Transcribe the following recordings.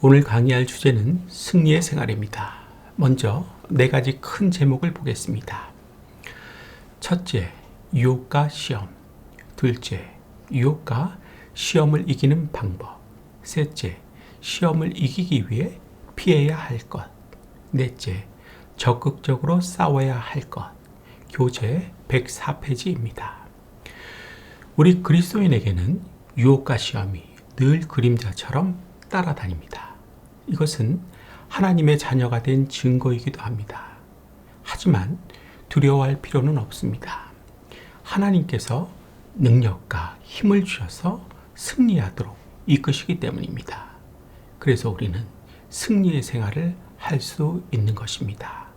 오늘 강의할 주제는 승리의 생활입니다. 먼저 네 가지 큰 제목을 보겠습니다. 첫째, 유혹과 시험. 둘째, 유혹과 시험을 이기는 방법. 셋째, 시험을 이기기 위해 피해야 할 것. 넷째, 적극적으로 싸워야 할 것. 교재 104페이지입니다. 우리 그리스도인에게는 유혹과 시험이 늘 그림자처럼 따라다닙니다. 이것은 하나님의 자녀가 된 증거이기도 합니다. 하지만 두려워할 필요는 없습니다. 하나님께서 능력과 힘을 주셔서 승리하도록 이끄시기 때문입니다. 그래서 우리는 승리의 생활을 할 수 있는 것입니다.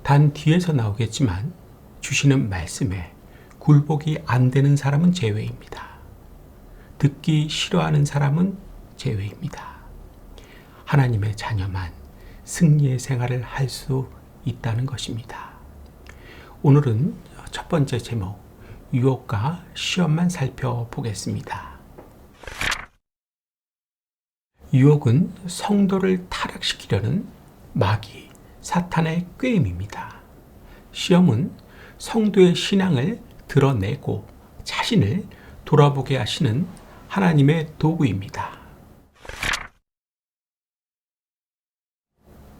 단 뒤에서 나오겠지만 주시는 말씀에 굴복이 안 되는 사람은 제외입니다. 듣기 싫어하는 사람은 제외입니다. 하나님의 자녀만 승리의 생활을 할 수 있다는 것입니다. 오늘은 첫 번째 제목, 유혹과 시험만 살펴보겠습니다. 유혹은 성도를 타락시키려는 마귀, 사탄의 꾀임입니다. 시험은 성도의 신앙을 드러내고 자신을 돌아보게 하시는 하나님의 도구입니다.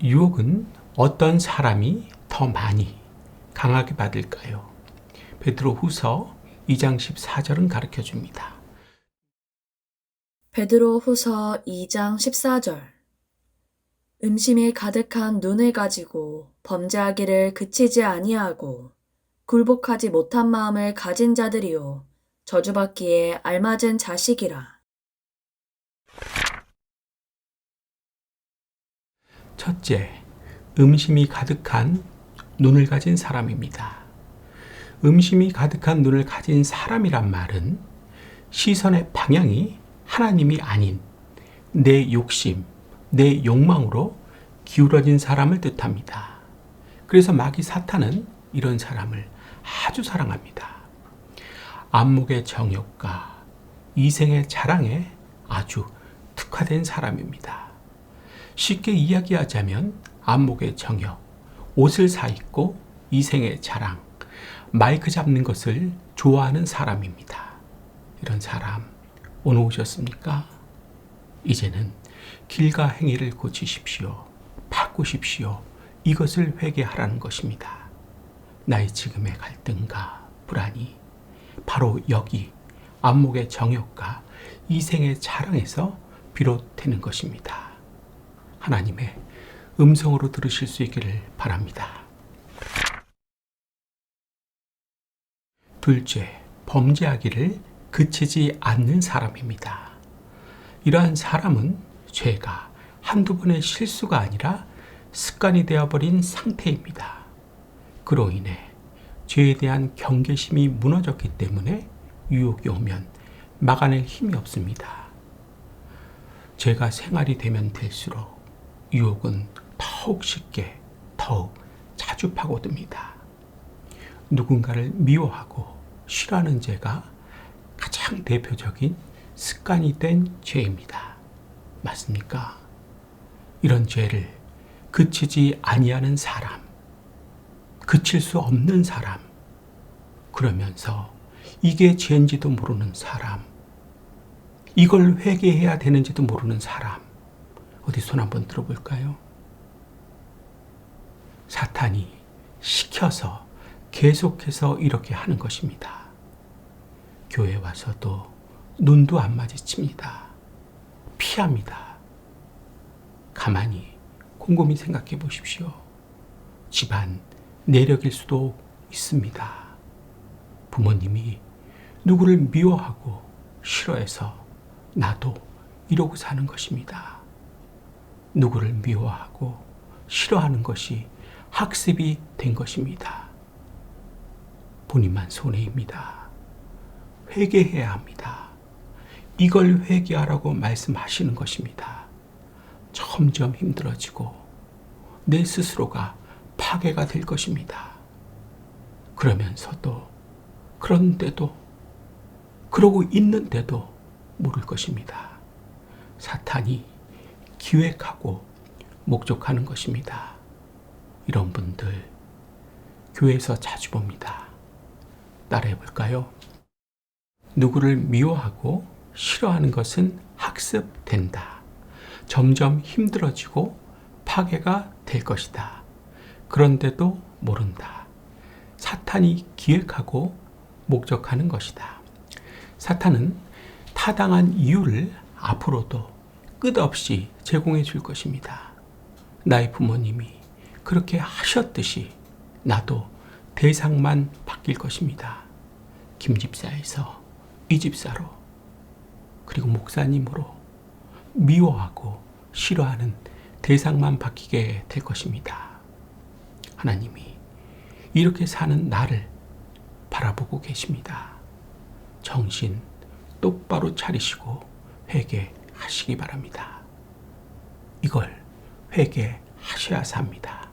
유혹은 어떤 사람이 더 많이 강하게 받을까요? 베드로후서 2장 14절은 가르쳐 줍니다. 베드로후서 2장 14절. 음심이 가득한 눈을 가지고 범죄하기를 그치지 아니하고 굴복하지 못한 마음을 가진 자들이요 저주받기에 알맞은 자식이라. 첫째, 음심이 가득한 눈을 가진 사람입니다. 음심이 가득한 눈을 가진 사람이란 말은 시선의 방향이 하나님이 아닌 내 욕심, 내 욕망으로 기울어진 사람을 뜻합니다. 그래서 마귀 사탄은 이런 사람을 아주 사랑합니다. 안목의 정욕과 이생의 자랑에 아주 특화된 사람입니다. 쉽게 이야기하자면 안목의 정욕, 옷을 사입고 이생의 자랑, 마이크 잡는 것을 좋아하는 사람입니다. 이런 사람 오늘 오셨습니까? 이제는 길과 행위를 고치십시오. 바꾸십시오. 이것을 회개하라는 것입니다. 나의 지금의 갈등과 불안이 바로 여기 안목의 정욕과 이생의 자랑에서 비롯되는 것입니다. 하나님의 음성으로 들으실 수 있기를 바랍니다. 둘째, 범죄하기를 그치지 않는 사람입니다. 이러한 사람은 죄가 한두 번의 실수가 아니라 습관이 되어버린 상태입니다. 그로 인해 죄에 대한 경계심이 무너졌기 때문에 유혹이 오면 막아낼 힘이 없습니다. 죄가 생활이 되면 될수록 유혹은 더욱 쉽게, 더욱 자주 파고듭니다. 누군가를 미워하고 싫어하는 죄가 가장 대표적인 습관이 된 죄입니다. 맞습니까? 이런 죄를 그치지 아니하는 사람, 그칠 수 없는 사람, 그러면서 이게 죄인지도 모르는 사람, 이걸 회개해야 되는지도 모르는 사람, 어디 손 한번 들어볼까요? 사탄이 시켜서 계속해서 이렇게 하는 것입니다. 교회 와서도 눈도 안 마주칩니다. 피합니다. 가만히 곰곰이 생각해 보십시오. 집안 내력일 수도 있습니다. 부모님이 누구를 미워하고 싫어해서 나도 이러고 사는 것입니다. 누구를 미워하고 싫어하는 것이 학습이 된 것입니다. 본인만 손해입니다. 회개해야 합니다. 이걸 회개하라고 말씀하시는 것입니다. 점점 힘들어지고 내 스스로가 파괴가 될 것입니다. 그러면서도, 그런데도, 그러고 있는데도 모를 것입니다. 사탄이 기획하고 목적하는 것입니다. 이런 분들 교회에서 자주 봅니다. 따라해 볼까요? 누구를 미워하고 싫어하는 것은 학습된다. 점점 힘들어지고 파괴가 될 것이다. 그런데도 모른다. 사탄이 기획하고 목적하는 것이다. 사탄은 타당한 이유를 앞으로도 끝없이 제공해 줄 것입니다. 나의 부모님이 그렇게 하셨듯이 나도 대상만 바뀔 것입니다. 김집사에서 이집사로, 그리고 목사님으로 미워하고 싫어하는 대상만 바뀌게 될 것입니다. 하나님이 이렇게 사는 나를 바라보고 계십니다. 정신 똑바로 차리시고 회개하시기 바랍니다. 이걸 회개하셔야 삽니다.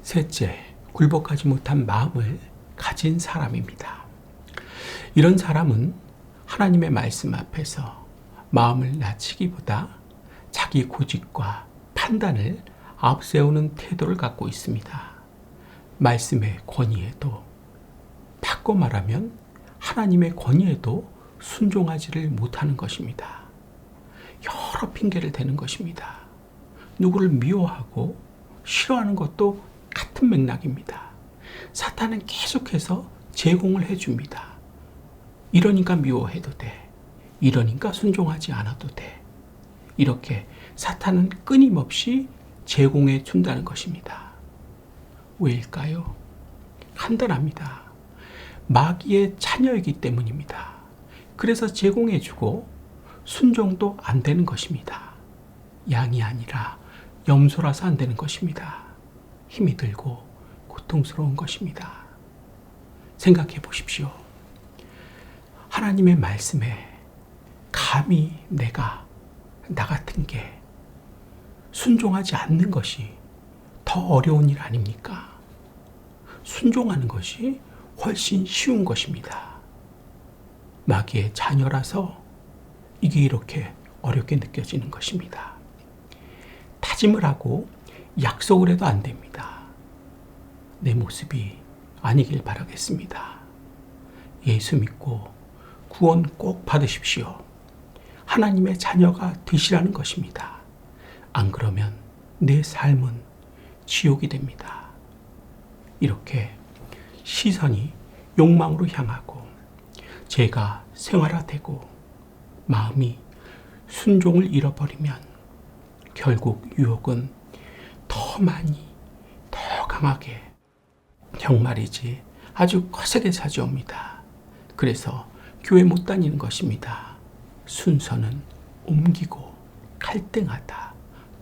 셋째, 굴복하지 못한 마음을 가진 사람입니다. 이런 사람은 하나님의 말씀 앞에서 마음을 낮추기보다 자기 고집과 판단을 앞세우는 태도를 갖고 있습니다. 말씀의 권위에도, 바꿔 말하면 하나님의 권위에도 순종하지를 못하는 것입니다. 여러 핑계를 대는 것입니다. 누구를 미워하고 싫어하는 것도 같은 맥락입니다. 사탄은 계속해서 제공을 해줍니다. 이러니까 미워해도 돼. 이러니까 순종하지 않아도 돼. 이렇게 사탄은 끊임없이 제공해 준다는 것입니다. 왜일까요? 간단합니다. 마귀의 자녀이기 때문입니다. 그래서 제공해주고 순종도 안 되는 것입니다. 양이 아니라 염소라서 안 되는 것입니다. 힘이 들고 고통스러운 것입니다. 생각해 보십시오. 하나님의 말씀에 감히 내가 나 같은 게 순종하지 않는 것이 더 어려운 일 아닙니까? 순종하는 것이 훨씬 쉬운 것입니다. 마귀의 자녀라서 이게 이렇게 어렵게 느껴지는 것입니다. 다짐을 하고 약속을 해도 안 됩니다. 내 모습이 아니길 바라겠습니다. 예수 믿고 구원 꼭 받으십시오. 하나님의 자녀가 되시라는 것입니다. 안 그러면 내 삶은 지옥이 됩니다. 이렇게 시선이 욕망으로 향하고 죄가 생활화되고 마음이 순종을 잃어버리면 결국 유혹은 더 많이, 더 강하게, 정말이지 아주 거세게 찾아옵니다. 그래서 교회 못 다니는 것입니다. 순서는 옮기고 갈등하다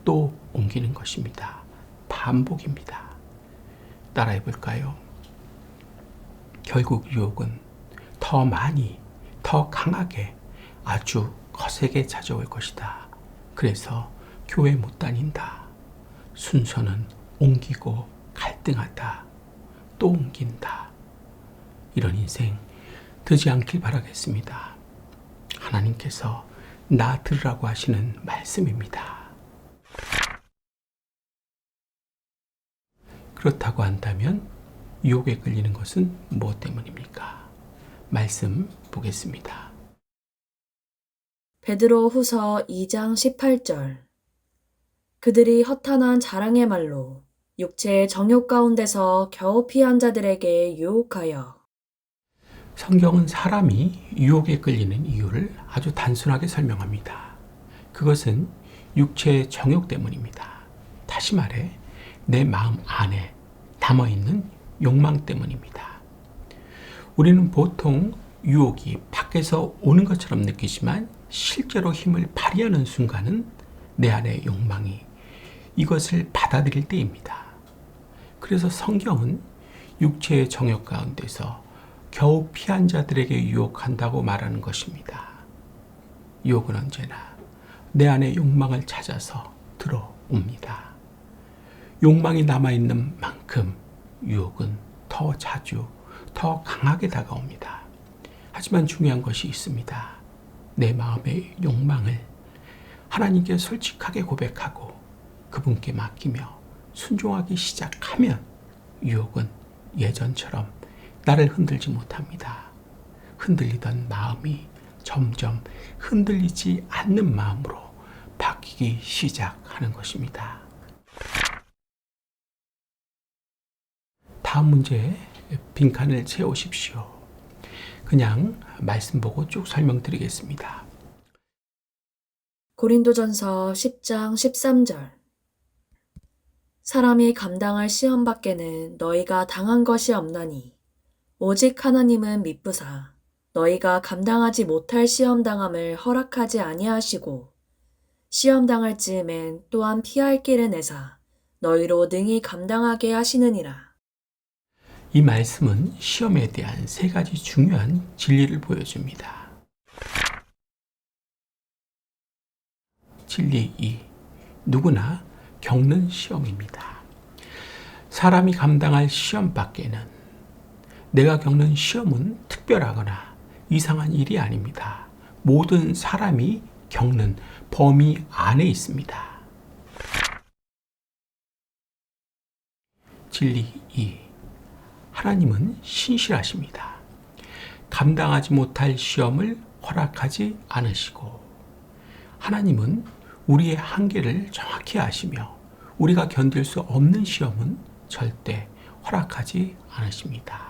또 옮기는 것입니다. 반복입니다. 따라해 볼까요? 결국 유혹은 더 많이, 더 강하게, 아주 거세게 찾아올 것이다. 그래서 교회 못 다닌다. 순서는 옮기고 갈등하다. 또 옮긴다. 이런 인생 되지 않길 바라겠습니다. 하나님께서 나 들으라고 하시는 말씀입니다. 그렇다고 한다면 유혹에 끌리는 것은 무엇 때문입니까? 말씀 보겠습니다. 베드로 후서 2장 18절. 그들이 허탄한 자랑의 말로 육체의 정욕 가운데서 겨우 피한 자들에게 유혹하여. 성경은 사람이 유혹에 끌리는 이유를 아주 단순하게 설명합니다. 그것은 육체의 정욕 때문입니다. 다시 말해 내 마음 안에 남아있는 욕망 때문입니다. 우리는 보통 유혹이 밖에서 오는 것처럼 느끼지만 실제로 힘을 발휘하는 순간은 내 안의 욕망이 이것을 받아들일 때입니다. 그래서 성경은 육체의 정욕 가운데서 겨우 피한 자들에게 유혹한다고 말하는 것입니다. 유혹은 언제나 내 안의 욕망을 찾아서 들어옵니다. 욕망이 남아있는 만큼 유혹은 더 자주, 더 강하게 다가옵니다. 하지만 중요한 것이 있습니다. 내 마음의 욕망을 하나님께 솔직하게 고백하고 그분께 맡기며 순종하기 시작하면 유혹은 예전처럼 나를 흔들지 못합니다. 흔들리던 마음이 점점 흔들리지 않는 마음으로 바뀌기 시작하는 것입니다. 다음 문제에 빈칸을 채우십시오. 그냥 말씀 보고 쭉 설명드리겠습니다. 고린도전서 10장 13절. 사람이 감당할 시험 밖에는 너희가 당한 것이 없나니 오직 하나님은 미쁘사 너희가 감당하지 못할 시험 당함을 허락하지 아니하시고 시험 당할 즈음엔 또한 피할 길을 내사 너희로 능히 감당하게 하시느니라. 이 말씀은 시험에 대한 세 가지 중요한 진리를 보여줍니다. 진리 2. 누구나 겪는 시험입니다. 사람이 감당할 시험 밖에는 내가 겪는 시험은 특별하거나 이상한 일이 아닙니다. 모든 사람이 겪는 범위 안에 있습니다. 진리 2. 하나님은 신실하십니다. 감당하지 못할 시험을 허락하지 않으시고 하나님은 우리의 한계를 정확히 아시며 우리가 견딜 수 없는 시험은 절대 허락하지 않으십니다.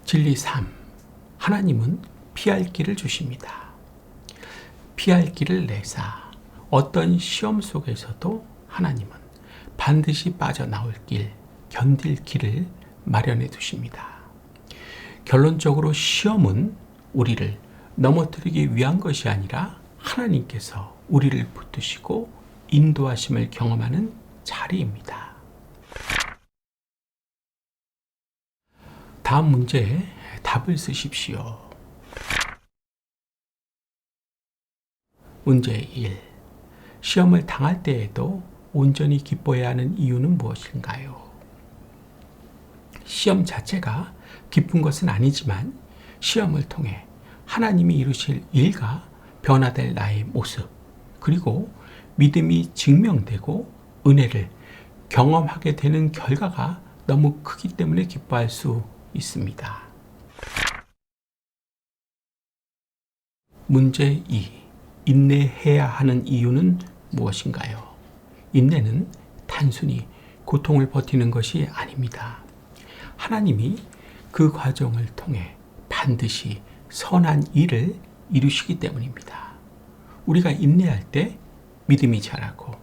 진리 3. 하나님은 피할 길을 주십니다. 피할 길을 내사 어떤 시험 속에서도 하나님은 반드시 빠져나올 길, 견딜 길을 마련해 두십니다. 결론적으로 시험은 우리를 넘어뜨리기 위한 것이 아니라 하나님께서 우리를 붙드시고 인도하심을 경험하는 자리입니다. 다음 문제에 답을 쓰십시오. 문제 1. 시험을 당할 때에도 온전히 기뻐해야 하는 이유는 무엇인가요? 시험 자체가 기쁜 것은 아니지만 시험을 통해 하나님이 이루실 일과 변화될 나의 모습, 그리고 믿음이 증명되고 은혜를 경험하게 되는 결과가 너무 크기 때문에 기뻐할 수 있습니다. 문제 2. 인내해야 하는 이유는 무엇인가요? 인내는 단순히 고통을 버티는 것이 아닙니다. 하나님이 그 과정을 통해 반드시 선한 일을 이루시기 때문입니다. 우리가 인내할 때 믿음이 자라고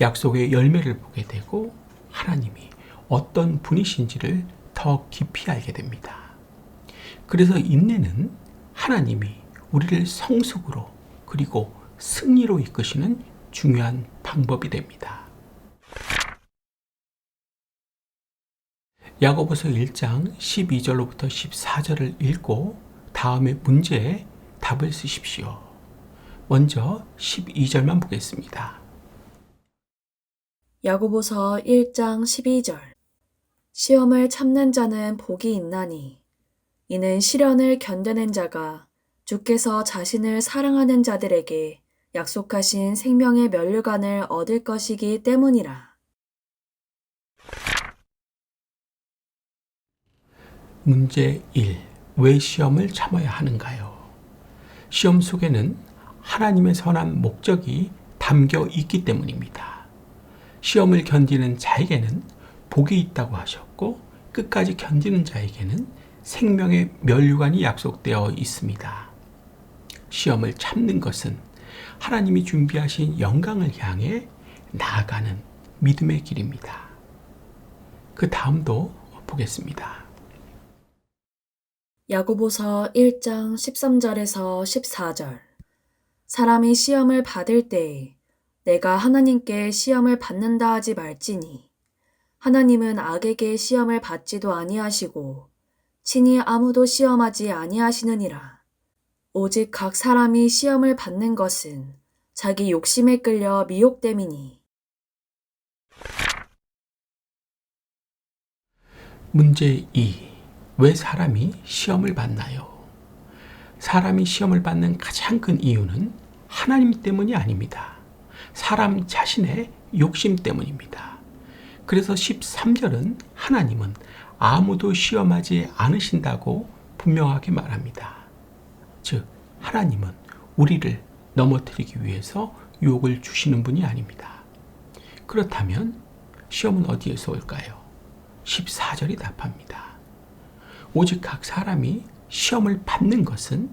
약속의 열매를 보게 되고 하나님이 어떤 분이신지를 더 깊이 알게 됩니다. 그래서 인내는 하나님이 우리를 성숙으로 그리고 승리로 이끄시는 중요한 방법이 됩니다. 야고보서 1장 12절로부터 14절을 읽고 다음에 문제에 답을 쓰십시오. 먼저 12절만 보겠습니다. 야고보서 1장 12절. 시험을 참는 자는 복이 있나니 이는 시련을 견뎌낸 자가 주께서 자신을 사랑하는 자들에게 약속하신 생명의 면류관을 얻을 것이기 때문이라. 문제 1. 왜 시험을 참아야 하는가요? 시험 속에는 하나님의 선한 목적이 담겨 있기 때문입니다. 시험을 견디는 자에게는 복이 있다고 하셨고 끝까지 견디는 자에게는 생명의 면류관이 약속되어 있습니다. 시험을 참는 것은 하나님이 준비하신 영광을 향해 나아가는 믿음의 길입니다. 그 다음도 보겠습니다. 야고보서 1장 13절에서 14절. 사람이 시험을 받을 때에 내가 하나님께 시험을 받는다 하지 말지니 하나님은 악에게 시험을 받지도 아니하시고 친히 아무도 시험하지 아니하시느니라. 오직 각 사람이 시험을 받는 것은 자기 욕심에 끌려 미혹됨이니. 문제 2. 왜 사람이 시험을 받나요? 사람이 시험을 받는 가장 큰 이유는 하나님 때문이 아닙니다. 사람 자신의 욕심 때문입니다. 그래서 13절은 하나님은 아무도 시험하지 않으신다고 분명하게 말합니다. 즉, 하나님은 우리를 넘어뜨리기 위해서 유혹을 주시는 분이 아닙니다. 그렇다면 시험은 어디에서 올까요? 14절이 답합니다. 오직 각 사람이 시험을 받는 것은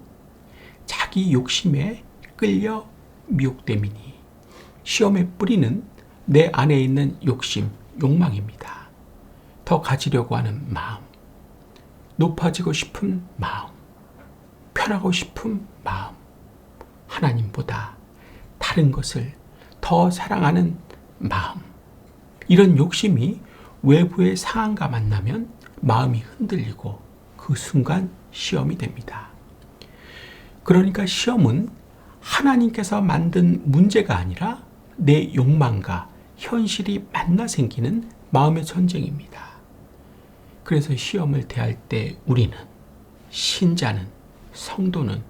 자기 욕심에 끌려 미혹됨이니 시험의 뿌리는 내 안에 있는 욕심, 욕망입니다. 더 가지려고 하는 마음, 높아지고 싶은 마음, 편하고 싶은 마음, 하나님보다 다른 것을 더 사랑하는 마음, 이런 욕심이 외부의 상황과 만나면 마음이 흔들리고 그 순간 시험이 됩니다. 그러니까 시험은 하나님께서 만든 문제가 아니라 내 욕망과 현실이 만나 생기는 마음의 전쟁입니다. 그래서 시험을 대할 때 우리는, 신자는, 성도는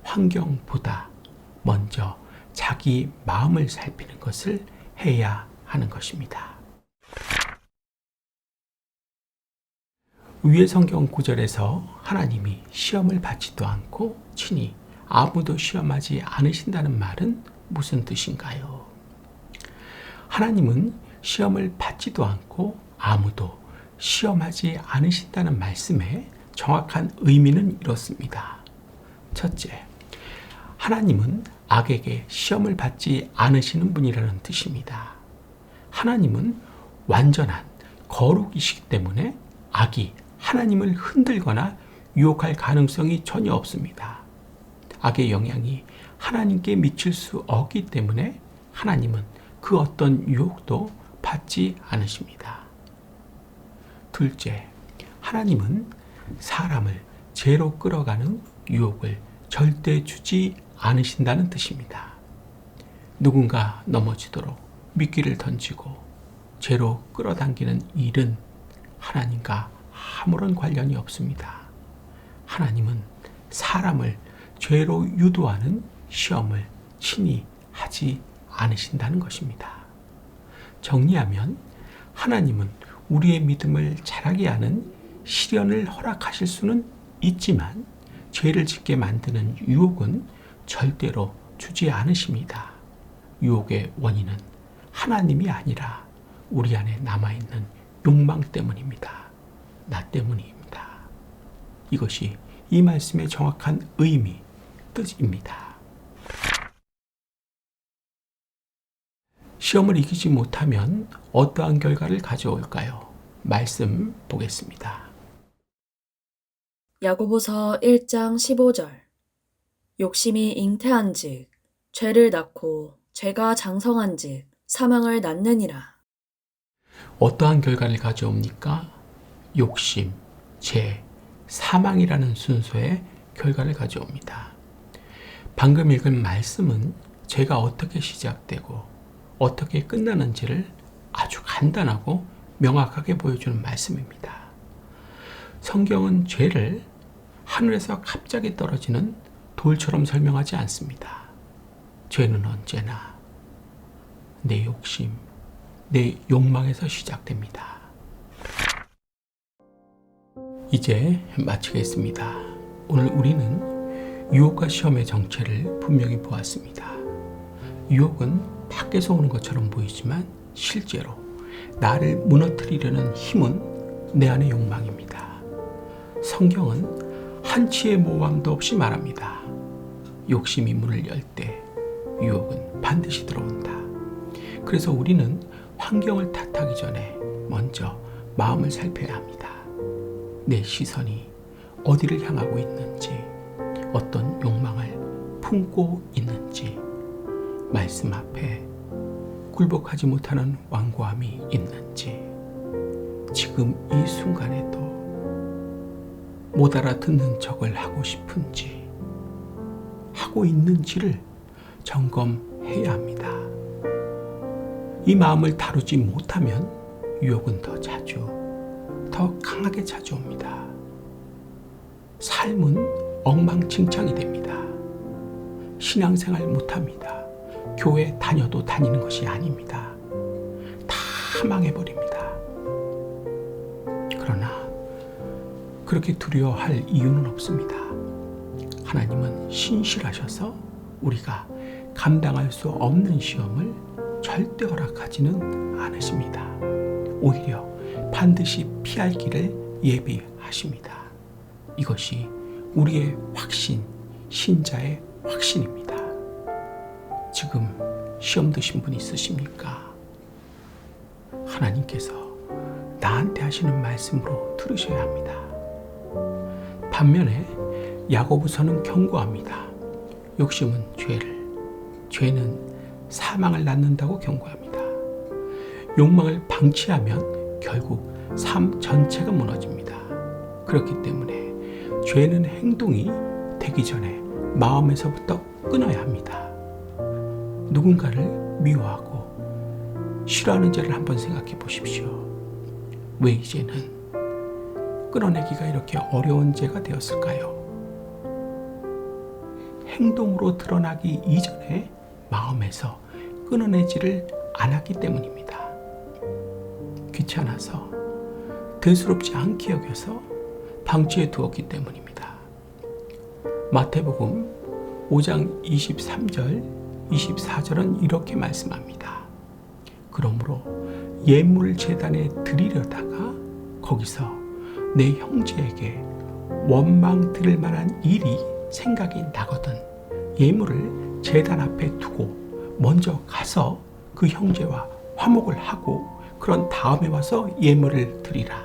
환경보다 먼저 자기 마음을 살피는 것을 해야 하는 것입니다. 위의 성경 구절에서 하나님이 시험을 받지도 않고 친히 아무도 시험하지 않으신다는 말은 무슨 뜻인가요? 하나님은 시험을 받지도 않고 아무도 시험하지 않으신다는 말씀의 정확한 의미는 이렇습니다. 첫째, 하나님은 악에게 시험을 받지 않으시는 분이라는 뜻입니다. 하나님은 완전한 거룩이시기 때문에 악이 하나님을 흔들거나 유혹할 가능성이 전혀 없습니다. 악의 영향이 하나님께 미칠 수 없기 때문에 하나님은 그 어떤 유혹도 받지 않으십니다. 둘째, 하나님은 사람을 죄로 끌어가는 유혹을 절대 주지 않으신다는 뜻입니다. 누군가 넘어지도록 미끼를 던지고 죄로 끌어당기는 일은 하나님과 아무런 관련이 없습니다. 하나님은 사람을 죄로 유도하는 시험을 친히 하지 않으신다는 것입니다. 정리하면 하나님은 우리의 믿음을 자라게 하는 시련을 허락하실 수는 있지만 죄를 짓게 만드는 유혹은 절대로 주지 않으십니다. 유혹의 원인은 하나님이 아니라 우리 안에 남아있는 욕망 때문입니다. 나 때문입니다. 이것이 이 말씀의 정확한 의미, 뜻입니다. 시험을 이기지 못하면 어떠한 결과를 가져올까요? 말씀 보겠습니다. 야고보서 1장 15절. 욕심이 잉태한즉 죄를 낳고 죄가 장성한즉 사망을 낳느니라. 어떠한 결과를 가져옵니까? 욕심, 죄, 사망이라는 순서의 결과를 가져옵니다. 방금 읽은 말씀은 죄가 어떻게 시작되고 어떻게 끝나는지를 아주 간단하고 명확하게 보여주는 말씀입니다. 성경은 죄를 하늘에서 갑자기 떨어지는 돌처럼 설명하지 않습니다. 죄는 언제나 내 욕심, 내 욕망에서 시작됩니다. 이제 마치겠습니다. 오늘 우리는 유혹과 시험의 정체를 분명히 보았습니다. 유혹은 밖에서 오는 것처럼 보이지만 실제로 나를 무너뜨리려는 힘은 내 안의 욕망입니다. 성경은 한치의 모함도 없이 말합니다. 욕심이 문을 열 때 유혹은 반드시 들어온다. 그래서 우리는 환경을 탓하기 전에 먼저 마음을 살펴야 합니다. 내 시선이 어디를 향하고 있는지, 어떤 욕망을 품고 있는지, 말씀 앞에 굴복하지 못하는 완고함이 있는지, 지금 이 순간에도 못 알아듣는 척을 하고 싶은지, 하고 있는지를 점검해야 합니다. 이 마음을 다루지 못하면 유혹은 더 자주, 더 강하게 찾아옵니다. 삶은 엉망진창이 됩니다. 신앙생활 못합니다. 교회 다녀도 다니는 것이 아닙니다. 다 망해버립니다. 그러나 그렇게 두려워할 이유는 없습니다. 하나님은 신실하셔서 우리가 감당할 수 없는 시험을 절대 허락하지는 않으십니다. 오히려 반드시 피할 길을 예비하십니다. 이것이 우리의 확신, 신자의 확신입니다. 지금 시험 드신 분 있으십니까? 하나님께서 나한테 하시는 말씀으로 들으셔야 합니다. 반면에 야고보서는 경고합니다. 욕심은 죄는 사망을 낳는다고 경고합니다. 욕망을 방치하면 결국 삶 전체가 무너집니다. 그렇기 때문에 죄는 행동이 되기 전에 마음에서부터 끊어야 합니다. 누군가를 미워하고 싫어하는 죄를 한번 생각해 보십시오. 왜 이제는 끊어내기가 이렇게 어려운 죄가 되었을까요? 행동으로 드러나기 이전에 마음에서 끊어내지를 않았기 때문입니다. 귀찮아서 대수롭지 않게 여겨서 방치해 두었기 때문입니다. 마태복음 5장 23절, 24절은 이렇게 말씀합니다. 그러므로 예물 제단에 드리려다가 거기서 내 형제에게 원망 들을 만한 일이 생각이 나거든 예물을 제단 앞에 두고 먼저 가서 그 형제와 화목을 하고 그런 다음에 와서 예물을 드리라.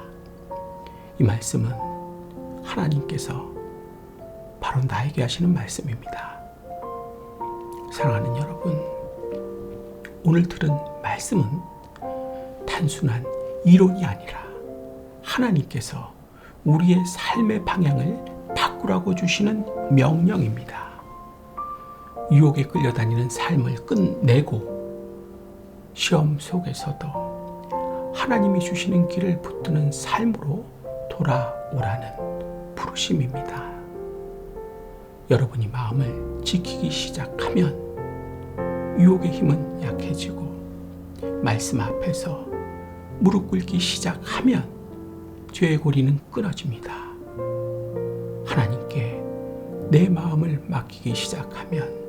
이 말씀은 하나님께서 바로 나에게 하시는 말씀입니다. 사랑하는 여러분, 오늘 들은 말씀은 단순한 이론이 아니라 하나님께서 우리의 삶의 방향을 바꾸라고 주시는 명령입니다. 유혹에 끌려다니는 삶을 끝내고 시험 속에서도 하나님이 주시는 길을 붙드는 삶으로 돌아오라는 부르심입니다. 여러분이 마음을 지키기 시작하면 유혹의 힘은 약해지고 말씀 앞에서 무릎 꿇기 시작하면 죄의 고리는 끊어집니다. 하나님께 내 마음을 맡기기 시작하면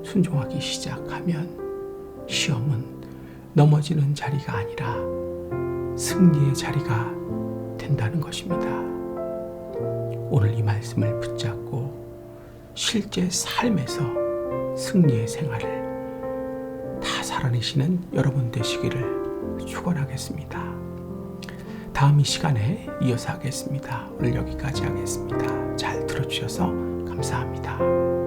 순종하기 시작하면 시험은 넘어지는 자리가 아니라 승리의 자리가 된다는 것입니다. 오늘 이 말씀을 붙잡고 실제 삶에서 승리의 생활을 다 살아내시는 여러분 되시기를 축원하겠습니다. 다음 이 시간에 이어서 하겠습니다. 오늘 여기까지 하겠습니다. 잘 들어주셔서 감사합니다.